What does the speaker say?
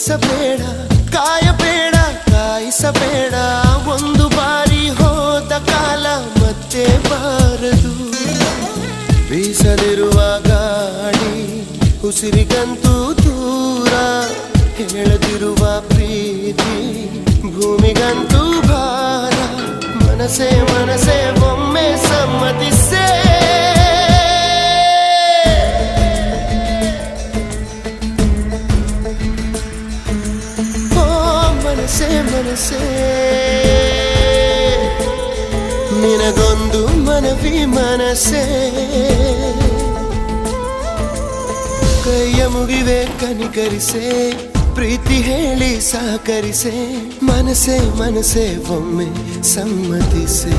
ಬಯಸಬೇಡ, ಕಾಯಬೇಡ, ಕಾಯಿಸಬೇಡ. ಒಂದು ಬಾರಿ ಹೋದ ಕಾಲ ಮತ್ತೆ ಬಾರದು. ಬೀಸಲಿರುವ ಗಾಳಿ ಉಸಿರಿಗಂತೂ ದೂರ, ಹೇಳದಿರುವ ಪ್ರೀತಿ ಭೂಮಿಗಂತೂ ಭಾರ. ಮನಸೇ ಮನಸೇ ಒಮ್ಮೆ ಸಮ್ಮತಿಸೇ. ಮನಸೇ ಮನಸೇ ನಿನಗೊಂದು ಮನವಿ ಮನಸೇ. ಕೈಯ ಮುಗಿವೆ ಕನಿಕರಿಸೆ, ಪ್ರೀತಿ ಹೇಳಿ ಸಹಕರಿಸೆ. ಮನಸೇ ಮನಸೇ ಒಮ್ಮೆ ಸಮ್ಮತಿಸೆ.